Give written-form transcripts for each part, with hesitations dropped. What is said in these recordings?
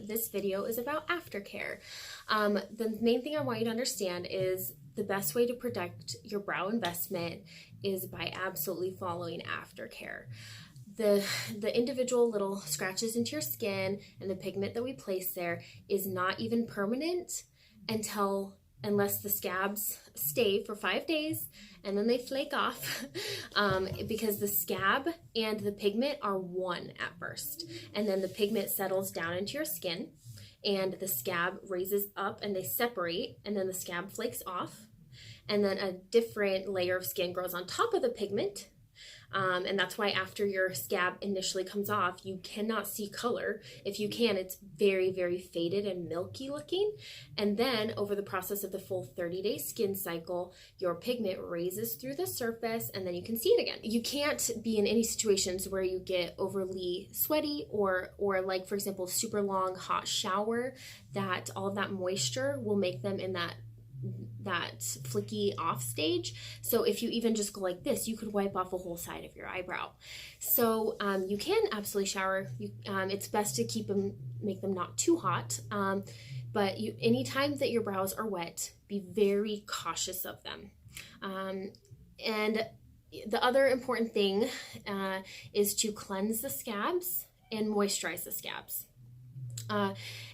this video is about aftercare. The main thing I want you to understand is the best way to protect your brow investment is by absolutely following aftercare. The individual little scratches into your skin and the pigment that we place there is not even permanent unless the scabs stay for 5 days and then they flake off because the scab and the pigment are one at first, and then the pigment settles down into your skin and the scab raises up and they separate, and then the scab flakes off, and then a different layer of skin grows on top of the pigment. And that's why after your scab initially comes off, you cannot see color. If you can, it's very, very faded and milky looking. And then over the process of the full 30-day skin cycle, your pigment raises through the surface and then you can see it again. You can't be in any situations where you get overly sweaty or like, for example, super long hot shower, that all of that moisture will make them in that flicky off stage. So if you even just go like this, you could wipe off a whole side of your eyebrow. So you can absolutely shower. It's best to make them not too hot. But anytime that your brows are wet, be very cautious of them. And the other important thing is to cleanse the scabs and moisturize the scabs.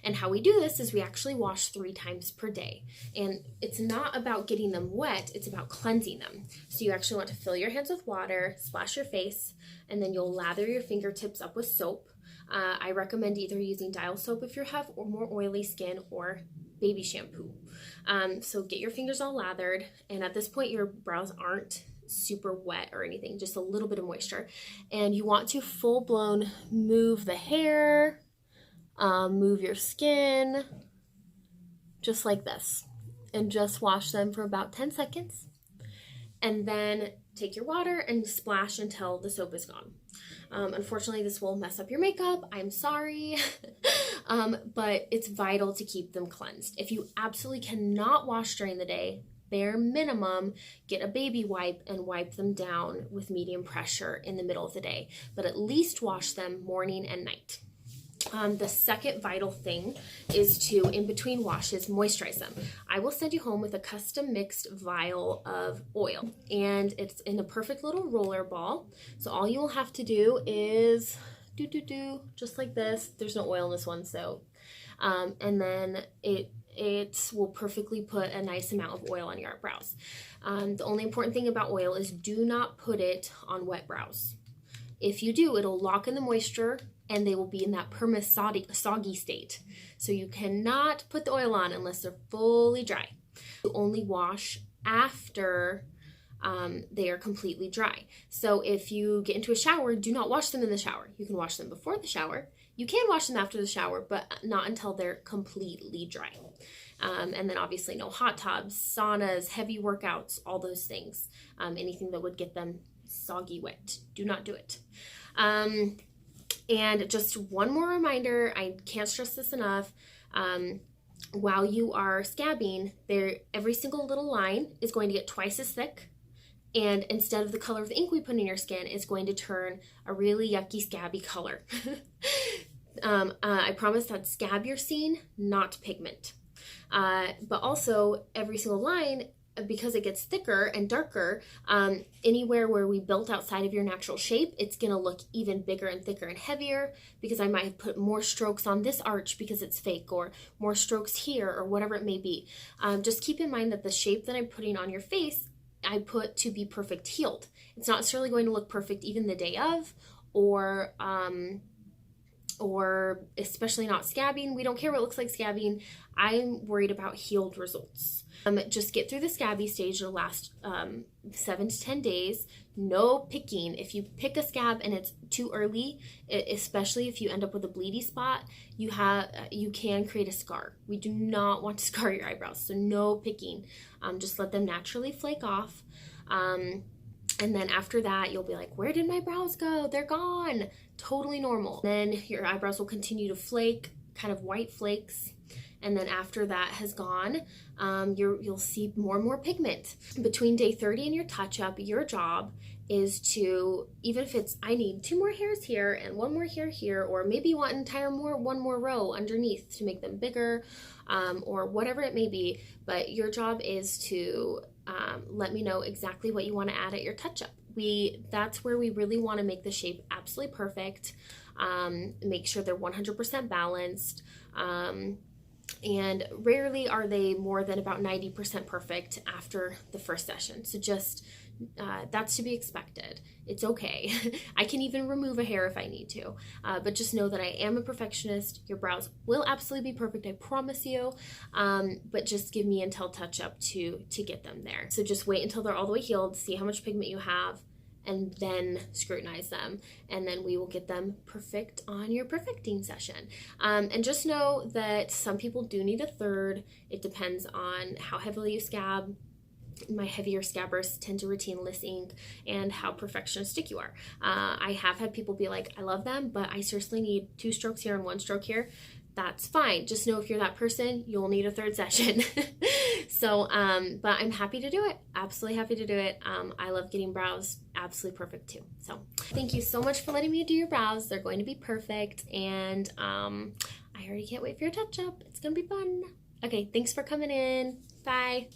And how we do this is we actually wash 3 times per day. And it's not about getting them wet, it's about cleansing them. So you actually want to fill your hands with water, splash your face, and then you'll lather your fingertips up with soap. I recommend either using dial soap if you have more oily skin, or baby shampoo. So get your fingers all lathered, and at this point your brows aren't super wet or anything, just a little bit of moisture. And you want to full-blown move the hair, move your skin, just like this, and just wash them for about 10 seconds. And then take your water and splash until the soap is gone. Unfortunately, this will mess up your makeup. I'm sorry. But it's vital to keep them cleansed. If you absolutely cannot wash during the day, bare minimum, get a baby wipe and wipe them down with medium pressure in the middle of the day. But at least wash them morning and night. The second vital thing is to, in between washes, moisturize them. I will send you home with a custom mixed vial of oil, and it's in a perfect little roller ball. So all you will have to do is just like this. There's no oil in this one, so and then it will perfectly put a nice amount of oil on your brows. The only important thing about oil is do not put it on wet brows. If you do, it'll lock in the moisture and they will be in that soggy state. So you cannot put the oil on unless they're fully dry. You only wash after they are completely dry. So if you get into a shower, do not wash them in the shower. You can wash them before the shower. You can wash them after the shower, but not until they're completely dry. And then obviously no hot tubs, saunas, heavy workouts, all those things. Anything that would get them soggy wet. Do not do it. And just one more reminder, I can't stress this enough, while you are scabbing, every single little line is going to get twice as thick, and instead of the color of the ink we put in your skin, it's going to turn a really yucky scabby color. I promise that's scab you're seeing, not pigment. But also every single line, because it gets thicker and darker, anywhere where we built outside of your natural shape, it's gonna look even bigger and thicker and heavier, because I might have put more strokes on this arch because it's fake, or more strokes here, or whatever it may be. Just keep in mind that the shape that I'm putting on your face, I put to be perfect healed. It's not necessarily going to look perfect even the day of, or especially not scabbing. We don't care what it looks like scabbing. I'm worried about healed results. Just get through the scabby stage. It'll last 7 to 10 days. No picking. If you pick a scab and it's too early, especially if you end up with a bleedy spot, you can create a scar. We do not want to scar your eyebrows, so no picking. Just let them naturally flake off. And then after that, you'll be like, where did my brows go? They're gone. Totally normal. Then your eyebrows will continue to flake, kind of white flakes. and then after that has gone, you'll see more and more pigment. Between day 30 and your touch-up, your job is to, even if it's, I need 2 more hairs here and 1 more hair here, or maybe you want one more row underneath to make them bigger, or whatever it may be, but your job is to let me know exactly what you want to add at your touch-up. That's where we really want to make the shape absolutely perfect, make sure they're 100% balanced, and rarely are they more than about 90% perfect after the first session. So just, that's to be expected. It's okay. I can even remove a hair if I need to, but just know that I am a perfectionist. Your brows will absolutely be perfect, I promise you, but just give me until touch-up to get them there. So just wait until they're all the way healed, see how much pigment you have, and then scrutinize them, and then we will get them perfect on your perfecting session. And just know that some people do need a third. It depends on how heavily you scab. My heavier scabbers tend to retain less ink, and how perfectionistic you are. I have had people be like, I love them, but I seriously need 2 strokes here and 1 stroke here. That's fine. Just know if you're that person, you'll need a third session. So, but I'm happy to do it. Absolutely happy to do it. I love getting brows absolutely perfect too. So thank you so much for letting me do your brows. They're going to be perfect. And I already can't wait for your touch-up. It's going to be fun. Okay, thanks for coming in. Bye.